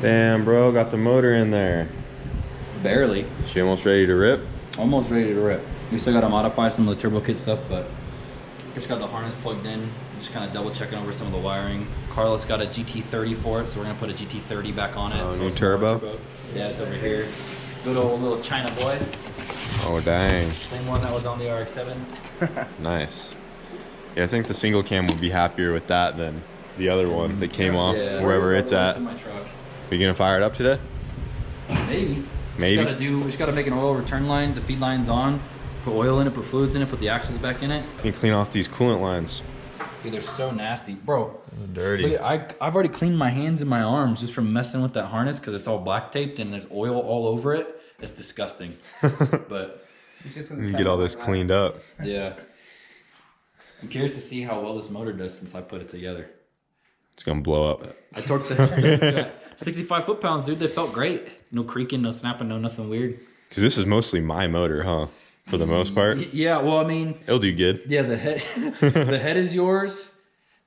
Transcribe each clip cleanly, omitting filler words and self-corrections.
Damn, bro, got the motor in there. Barely. She almost ready to rip? Almost ready to rip. We still got to modify some of the turbo kit stuff, but just got the harness plugged in. Just kind of double checking over some of the wiring. Carlos got a GT30 for it, so we're gonna put a GT30 back on it. Oh, so new turbo? Yeah, it's over here. Good old little China boy. Oh, dang. Same one that was on the RX-7. Nice. Yeah, I think the single cam would be happier with that than the other one that came off wherever it's at. In my truck. Are you gonna fire it up today? Maybe. Maybe. We just gotta make an oil return line. The feed line's on. Put oil in it, put fluids in it, put the axles back in it. You clean off these coolant lines. Dude, they're so nasty. Bro, Dirty. look, I've already cleaned my hands and my arms just from messing with that harness because it's all black taped and there's oil all over it. It's disgusting. But you get all this cleaned up. Yeah. I'm curious to see how well this motor does since I put it together. It's gonna blow up. But I torqued the 65 foot-pounds, dude. They felt great. No creaking, no snapping, no nothing weird. Because this is mostly my motor, huh? For the most part. Yeah, well, I mean, it'll do good. Yeah, the head, the head is yours.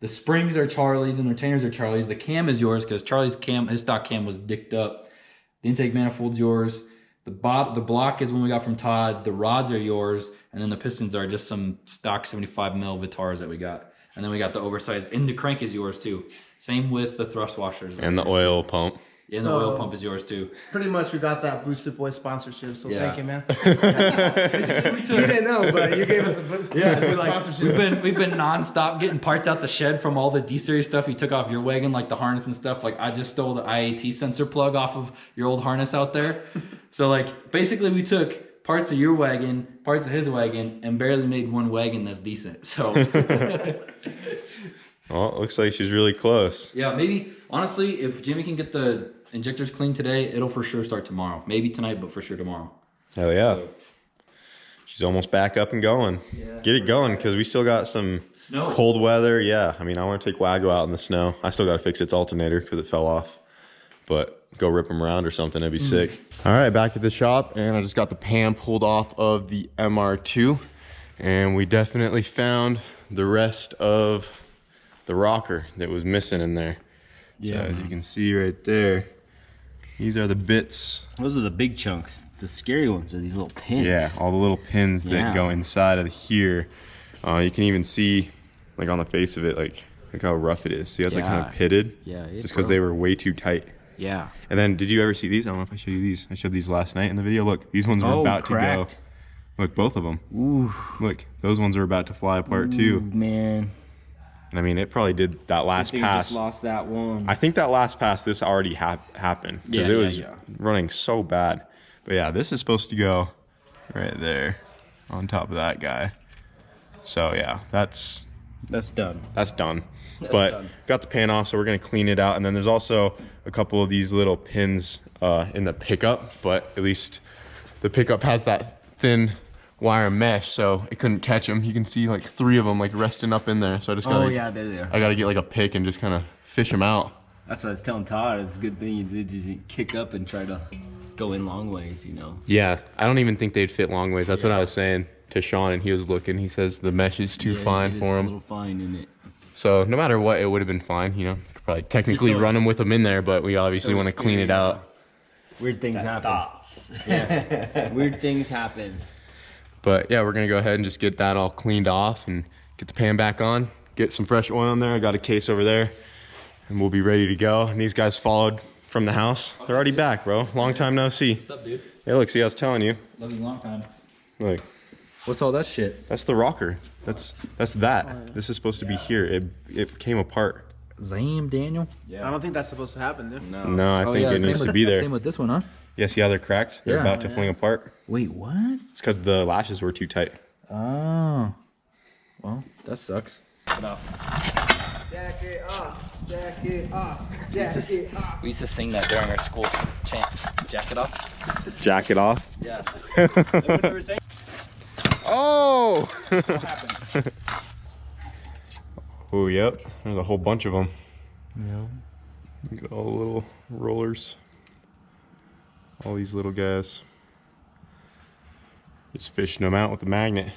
The springs are Charlie's and the retainers are Charlie's. The cam is yours because Charlie's cam, his stock cam was dicked up. The intake manifold's yours. The block is one we got from Todd. The rods are yours, and then the pistons are just some stock 75 mil Vitars that we got. And then we got the oversized, and the crank is yours too. Same with the thrust washers. And the oil pump. Yeah, and the oil pump is yours too. Pretty much we got that Boostedboiz sponsorship, so thank you, man. You didn't know, but you gave us a Boostedboiz sponsorship. We've been nonstop getting parts out the shed from all the D-Series stuff you took off your wagon, like the harness and stuff. Like I just stole the IAT sensor plug off of your old harness out there. So like basically we took parts of your wagon, parts of his wagon, and barely made one wagon that's decent. So Well, it looks like she's really close. Yeah, maybe honestly, if Jimmy can get the injectors clean today, it'll for sure start tomorrow. Maybe tonight, but for sure tomorrow. Hell yeah. So, she's almost back up and going. Yeah, get it going because we still got some snow. Cold weather. Yeah, I mean, I want to take Wago out in the snow. I still got to fix its alternator because it fell off. But go rip them around or something. It'd be sick. All right, back at the shop, and I just got the pan pulled off of the MR2. And we definitely found the rest of the rocker that was missing in there. Yeah, so as you can see right there, these are the bits. Those are the big chunks. The scary ones are these little pins. Yeah, all the little pins that go inside of here. You can even see, like on the face of it, like how rough it is. See how it's like kind of pitted? Yeah, just because they were way too tight. Yeah. And then, did you ever see these? I don't know if I showed you these. I showed these last night in the video. Look, these ones are about to go. Look, both of them. Ooh. Look, those ones are about to fly apart too. Man. I mean, it probably did that last pass. Just lost that one. I think that last pass, this already happened because it was running so bad. But yeah, this is supposed to go right there on top of that guy. So yeah, that's done. That's done. But got the pan off, so we're gonna clean it out. And then there's also a couple of these little pins in the pickup, but at least the pickup has that thin wire mesh, so it couldn't catch them. You can see like 3 of them like resting up in there. So I just gotta, yeah, they're there. I gotta get like a pick and just kind of fish them out. That's what I was telling Todd. It's a good thing you did just kick up and try to go in long ways, you know. Yeah, I don't even think they'd fit long ways. That's what I was saying to Sean, and he was looking. He says the mesh is too fine for him. A little fine in it. So no matter what, it would have been fine. You know, could probably technically run them with them in there, but we obviously want to clean it out. Weird things happen. Yeah. Weird things happen. But yeah, we're gonna go ahead and just get that all cleaned off and get the pan back on, get some fresh oil in there. I got a case over there and we'll be ready to go. And these guys followed from the house. They're already back, bro. Long time no see. What's up, dude? Hey, look, see, I was telling you. Love you a long time. Look. What's all that shit? That's the rocker. That's that. This is supposed to be here. It came apart. Zam, Daniel? Yeah. I don't think that's supposed to happen, dude. No, I think it needs to be there. Same with this one, huh? Yeah, see how they're cracked? They're about to fling apart. Wait, what? It's because the lashes were too tight. Oh. Well, that sucks. Jack it off, jack it off, jack it off. We used to sing that during our school chants. Jack it off? Jack it off? Yeah. Is that what you were saying? Oh! What happened? Oh, yep. There's a whole bunch of them. Yeah. Look at all the little rollers. All these little guys. Just fishing them out with the magnet.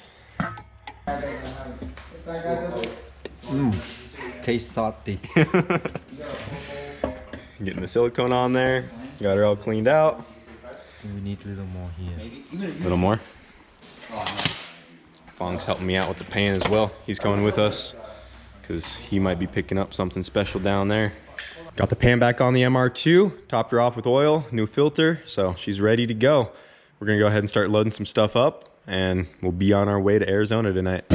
Taste salty. Getting the silicone on there. Got her all cleaned out. We need a little more here. A little more. Fong's helping me out with the pan as well. He's coming with us because he might be picking up something special down there. Got the pan back on the MR2, topped her off with oil, new filter, so she's ready to go. We're gonna go ahead and start loading some stuff up, and we'll be on our way to Arizona tonight.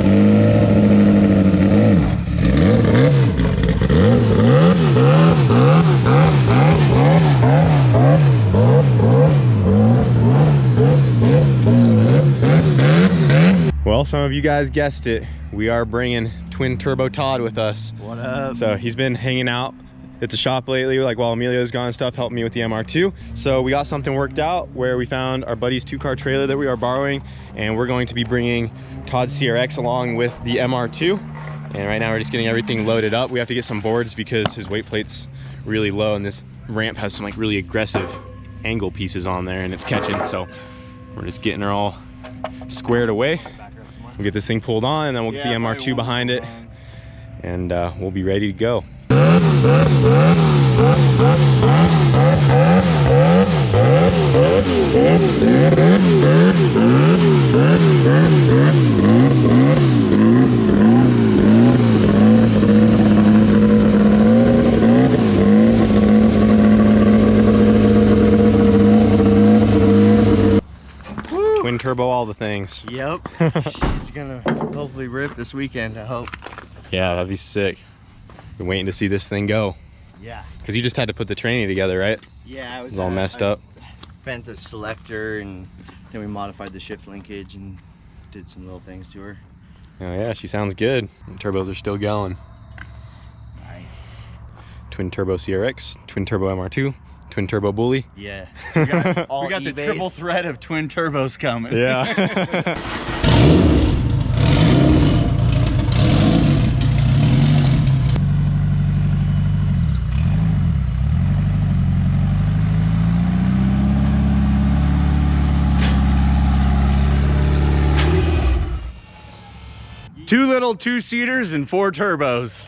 Well, some of you guys guessed it. We are bringing twin turbo Todd with us. What up? So he's been hanging out at the shop lately, like while Emilio's gone and stuff, helping me with the MR2. So we got something worked out where we found our buddy's 2-car trailer that we are borrowing, and we're going to be bringing Todd's CRX along with the MR2. And right now we're just getting everything loaded up. We have to get some boards because his weight plate's really low, and this ramp has some like really aggressive angle pieces on there, and it's catching. So we're just getting her all squared away. We'll get this thing pulled on, and then we'll get the MR2 behind it, and we'll be ready to go. Twin turbo, all the things. Yep. She's gonna hopefully rip this weekend, I hope. Yeah, that'd be sick. Been waiting to see this thing go. Yeah. Because you just had to put the tranny together, right? Yeah, It was all messed up. Bent the selector, and then we modified the shift linkage and did some little things to her. Oh yeah, she sounds good. And turbos are still going. Nice. Twin turbo CRX, twin turbo MR2, twin turbo bully. Yeah. We got All the E-base. triple threat of twin turbos coming. Yeah. Two little 2-seaters and 4 turbos.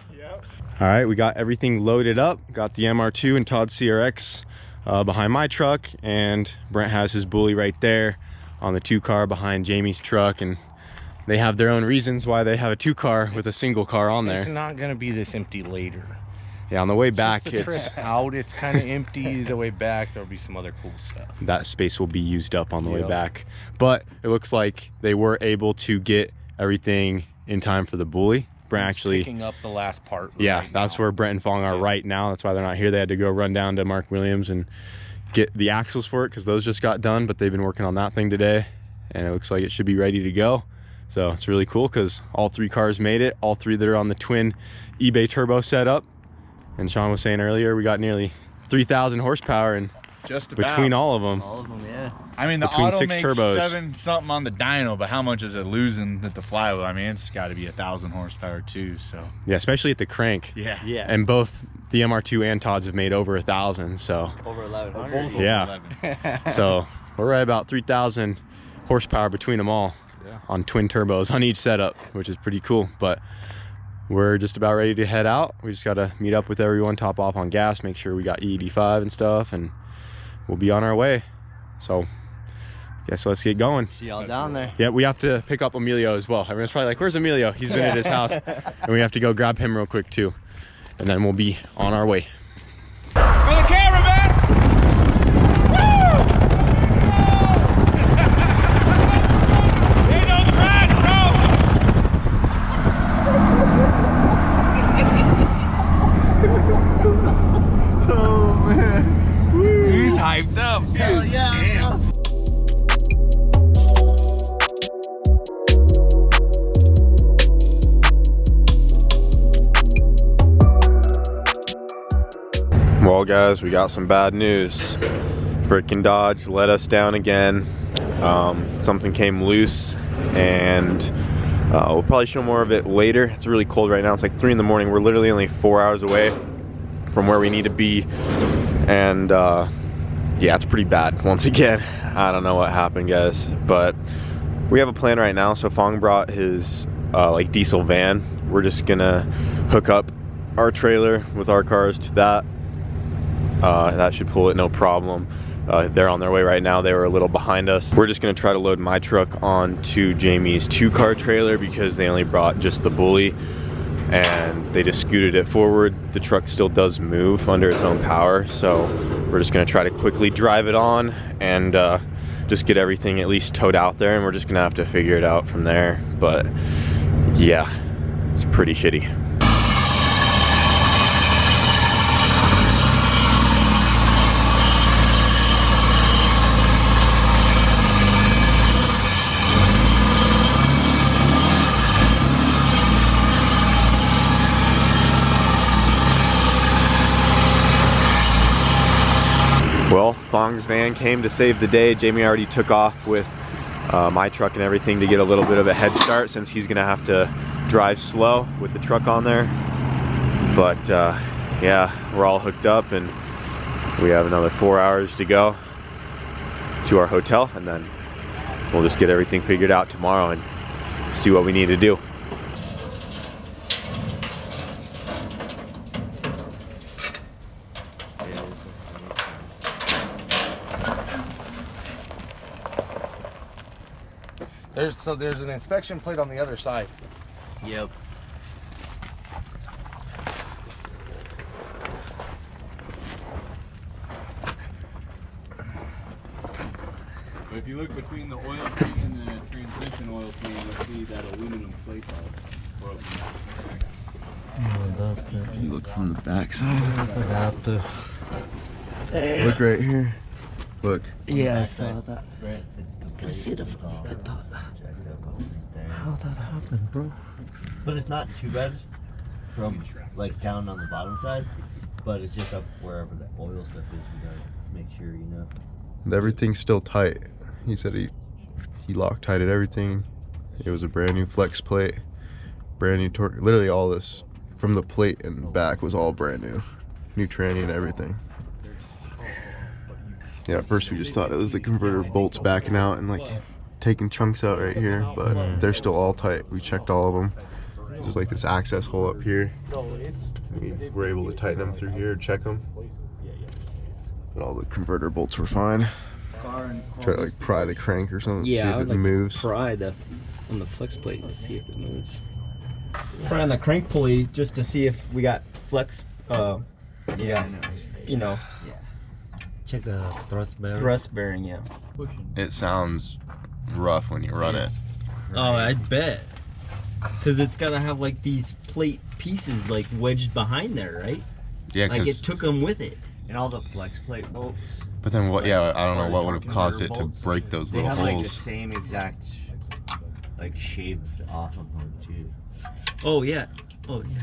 All right, we got everything loaded up. Got the MR2 and Todd's CRX behind my truck, and Brent has his bully right there on the 2-car behind Jamie's truck, and they have their own reasons why they have a 2-car with a single car on there. It's not gonna be this empty later. Yeah, on the way back, Just the it's trip out, it's kind of empty. The way back, there'll be some other cool stuff. that space will be used up on the way Yep. back. But it looks like they were able to get everything in time for the bully. Brent actually, Picking up the last part. yeah, right that's now. where Brent and Fong are right now. That's why they're not here. They had to go run down to Mark Williams and get the axles for it because those just got done, but they've been working on that thing today, and it looks like it should be ready to go. So it's really cool because all 3 cars made it, all 3 that are on the twin eBay turbo setup. And Sean was saying earlier, we got nearly 3,000 horsepower and Just about. between all of them. All of them, yeah. I mean, the between auto 6 makes turbos. 7 something on the dyno, but how much is it losing at the flywheel? I mean, it's got to be 1,000 horsepower too. So Yeah, especially at the crank. yeah, Yeah. And both the MR2 and Todd's have made over 1,000. So Over 1,100. both of those Yeah. 11. so we're right about 3,000 horsepower between them all on twin turbos on each setup, which is pretty cool. But we're just about ready to head out. We just got to meet up with everyone, top off on gas, make sure we got EED5 and stuff, and we'll be on our way. So guess let's get going. See y'all down there. Yeah, we have to pick up Emilio as well. Everyone's probably like, where's Emilio? He's been at his house. And we have to go grab him real quick too. And then we'll be on our way. For the camera, man! Woo! He knows price, bro! He's hyped up. Hell yeah. Damn. Well, guys, we got some bad news. Frickin' Dodge let us down again. Something came loose, and we'll probably show more of it later. It's really cold right now. It's like 3 in the morning. We're literally only 4 hours away from where we need to be, and yeah, it's pretty bad. Once again, I don't know what happened, guys, but we have a plan right now. So Fong brought his like diesel van. We're just gonna hook up our trailer with our cars to that, That should pull it no problem. They're on their way right now. They were a little behind us. We're just gonna try to load my truck onto Jamie's 2-car trailer because they only brought just the bully and they just scooted it forward. The truck still does move under its own power, so we're just gonna try to quickly drive it on and just get everything at least towed out there, and we're just gonna have to figure it out from there. But yeah, it's pretty shitty. Well, Thong's van came to save the day. Jamie already took off with my truck and everything to get a little bit of a head start since he's gonna have to drive slow with the truck on there. But yeah, we're all hooked up and we have another 4 hours to go to our hotel, and then we'll just get everything figured out tomorrow and see what we need to do. There's an inspection plate on the other side. Yep. But if you look between the oil tank and the transmission oil tank, you'll see that aluminum plate broken. If you look from the back side, look right here. Look. Yeah, I saw that. Can I see the how that happened, bro? But it's not too bad from like down on the bottom side, but it's just up wherever the oil stuff is. We gotta make sure, you know. And everything's still tight. He said he Loctited everything. It was a brand new flex plate, brand new torque. Literally all this from the plate and back was all brand new tranny and everything. Yeah, at first we just thought it was the converter bolts backing out and like taking chunks out right here, but they're still all tight. We checked all of them. There's like this access hole up here. We were able to tighten them through here, check them. But all the converter bolts were fine. Try to like pry the crank or something, see if it moves. Pry on the flex plate to see if it moves. Pry on the crank pulley just to see if we got flex. You know. Check the thrust bearing. Thrust bearing, yeah. It sounds rough when you run it. Oh, I bet. Because it's gotta have like these plate pieces like wedged behind there, right? Yeah, like it took them with it. And all the flex plate bolts. But then what? Yeah, I don't know what would have caused it to break those little holes. They have like the holes. same exact like shaved off of them too. Oh yeah. Oh yeah.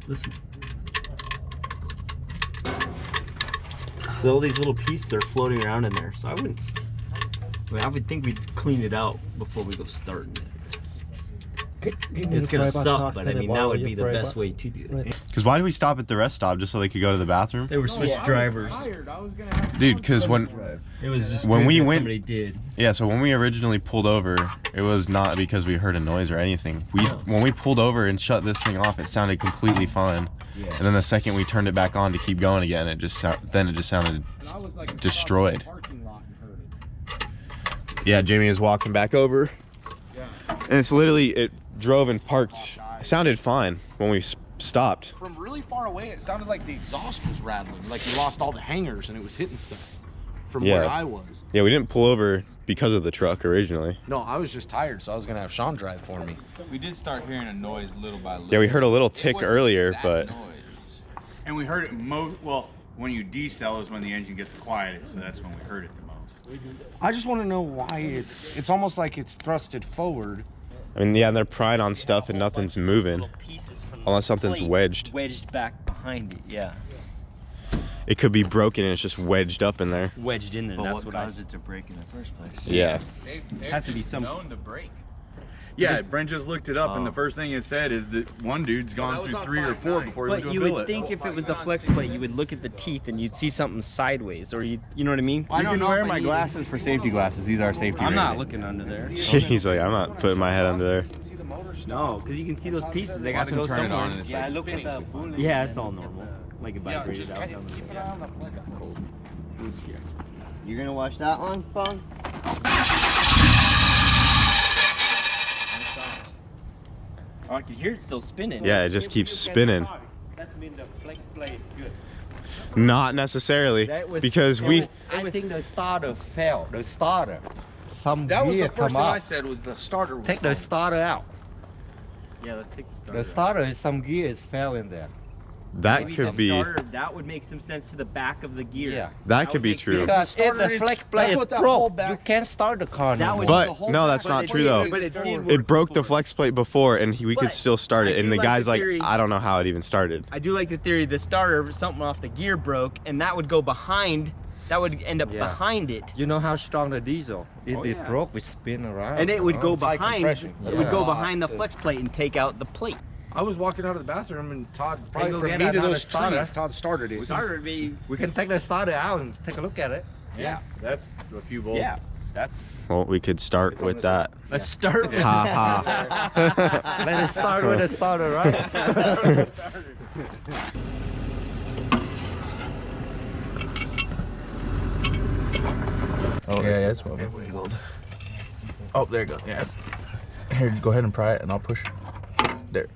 Listen. So all these little pieces are floating around in there. So I would think we'd clean it out before we go starting it. It's gonna suck, but I mean that would be the best way to do it. Because why did we stop at the rest stop just so they could go to the bathroom? They were switch drivers. Dude, because when It was just when good we that went, somebody did. yeah. So when we originally pulled over, it was not because we heard a noise or anything. When we pulled over and shut this thing off, it sounded completely fine. Yeah. And then the second we turned it back on to keep going again, it just sounded destroyed. Yeah, Jamie is walking back over, and it's literally it drove and parked. It sounded fine when we stopped. From really far away, it sounded like the exhaust was rattling, like you lost all the hangers and it was hitting stuff from where I was. Yeah, we didn't pull over because of the truck originally. No, I was just tired, so I was gonna have Sean drive for me. We did start hearing a noise little by little. Yeah, we heard a little tick wasn't earlier, that but noise. And we heard it well, when you decel is when the engine gets the quietest, so that's when we heard it the most. I just want to know why it's almost like it's thrusted forward. I mean, yeah, they're prying on stuff and nothing's moving unless something's wedged. Wedged back behind it, yeah. It could be broken and it's just wedged up in there. Wedged in there. But That's what caused it to break in the first place? Yeah. They Have to be some known to break. Yeah, Brent just looked it up, and the first thing it said is that one dude's gone through 3 or 4 before he went But to you a billet. would think if it was the flex plate, you would look at the teeth and you'd see something sideways, or you know what I mean? You can wear my glasses for safety glasses. These are safety. I'm not rated. looking under there. He's like, I'm not putting my head under there. the motor stop? No, because you can see those pieces. They got to go turn it on somewhere. and it's Yeah, I look at that bullet. Yeah, it's all normal. Like it Yeah, vibrated just out. kind of keep an eye on the flick. You're gonna watch that one, Fung? Oh, I can hear it still spinning. Yeah, it just keeps spinning. That means the flex plate is good. Not necessarily, because we. I think the starter fell. The starter. Some That was gear the first come thing I up. said was the starter. Was Take the starter out. Yeah, let's take the starter. The starter is some gears fell in there. That Maybe could the be. starter, that would make some sense to the back of the gear. Yeah. That could be would make true. Because if the flex plate what that broke, whole back- you can't start the car That no was more. But no, that's not true though. But it did work It broke the before. flex plate before, and we could But still start it. I And do the like guy's the like, theory- I don't know how it even started. I do like the theory the starter, something off the gear broke, and that would go behind, that would end up Yeah. behind it. You know how strong the diesel? If Oh, it yeah. broke, we spin around. And it would go it's high behind, compression. it That's would a go lot behind the to- flex plate and take out the plate. I was walking out of the bathroom and Todd, probably go from get me to another those starter. trees, Todd started it. Starter would be, We can take the starter out and take a look at it. Yeah, that's a few bolts. yeah, that's, Well, we could start with that. let's start with Ha ha. Let us start with the starter, right? Oh yeah, it's wiggled. Oh, there it goes. Yeah. Here, go ahead and pry it, and I'll push. There.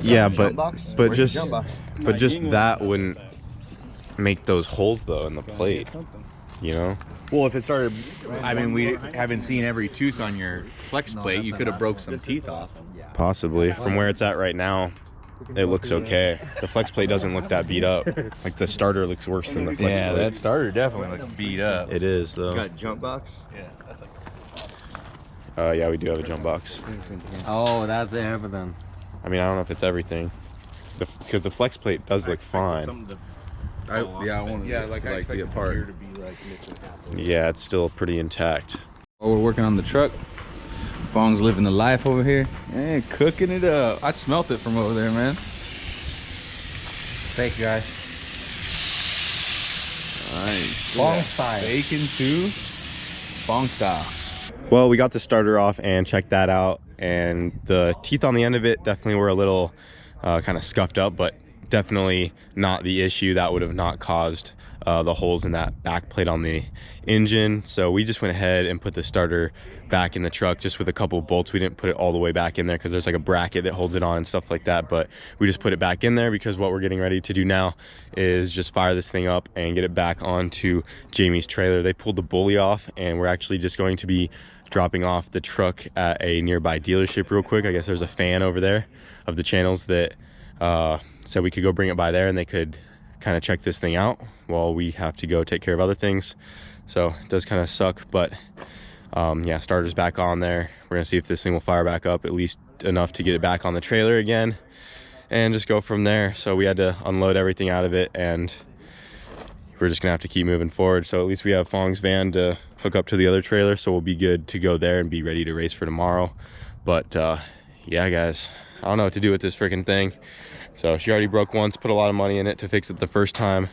Yeah, but box? but Where's just the jump box? but just that wouldn't make those holes though in the plate. You know? Well, if it started, I mean, we haven't seen every tooth on your flex plate. You could have broke some teeth off. Possibly. From where it's at right now, it looks okay. The flex plate doesn't look that beat up. Like the starter looks worse than the flex Yeah, plate. that starter definitely looks beat up. It is though. Got jump box? Yeah, we do have a jump box. Oh, that's the everything. I mean, I don't know if it's everything, because the flex plate does look fine. I wanted Yeah, it like to I like be expected the apart. gear to be like missing halfway. Yeah, it's still pretty intact. While we're working on the truck, Fong's living the life over here and cooking it up. I smelt it from over there, man. Steak, guys. Nice. Fong style. Bacon too. Fong style. Well, we got the starter off and checked that out, and the teeth on the end of it definitely were a little kind of scuffed up, but definitely not the issue. That would have not caused the holes in that back plate on the engine. So we just went ahead and put the starter back in the truck just with a couple of bolts. We didn't put it all the way back in there because there's like a bracket that holds it on and stuff like that, but we just put it back in there because what we're getting ready to do now is just fire this thing up and get it back onto Jamie's trailer. They pulled the bully off, and we're actually just going to be dropping off the truck at a nearby dealership real quick. I guess there's a fan over there of the channels that said we could go bring it by there and they could kind of check this thing out while we have to go take care of other things. So it does kind of suck, but yeah, starter's back on there. We're gonna see if this thing will fire back up at least enough to get it back on the trailer again and just go from there. So we had to unload everything out of it, and we're just gonna have to keep moving forward. So at least we have Fong's van to hook up to the other trailer, so we'll be good to go there and be ready to race for tomorrow. But yeah, guys, I don't know what to do with this freaking thing. So she already broke once, put a lot of money in it to fix it the first time,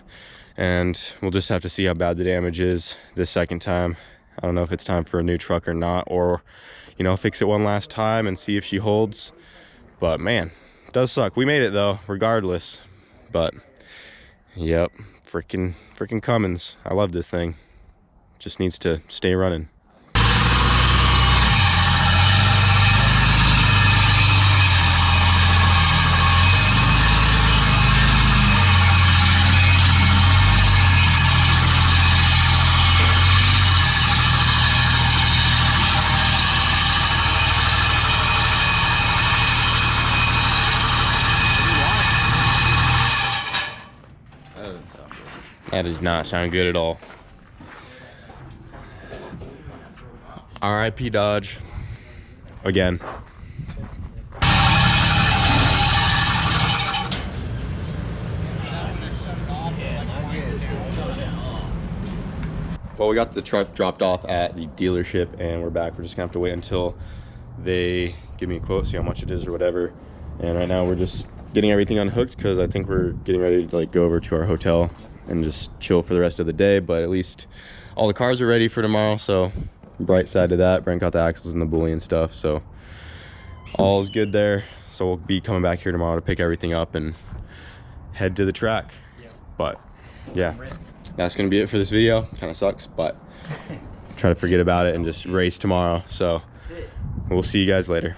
and we'll just have to see how bad the damage is this second time. I don't know if it's time for a new truck or not, or, you know, fix it one last time and see if she holds. But man, it does suck. We made it though, regardless. But yep, freaking Cummins. I love this thing. Just needs to stay running. That does not sound good at all. R.I.P. Dodge. Again. Well, we got the truck dropped off at the dealership and we're back. We're just gonna have to wait until they give me a quote, see how much it is or whatever. And right now we're just getting everything unhooked because I think we're getting ready to like go over to our hotel and just chill for the rest of the day. But at least all the cars are ready for tomorrow, so bright side to that, Brent got the axles and the bully and stuff, so all's good there. So we'll be coming back here tomorrow to pick everything up and head to the track. But yeah, that's gonna be it for this video. Kind of sucks, but try to forget about it and just race tomorrow. So we'll see you guys later.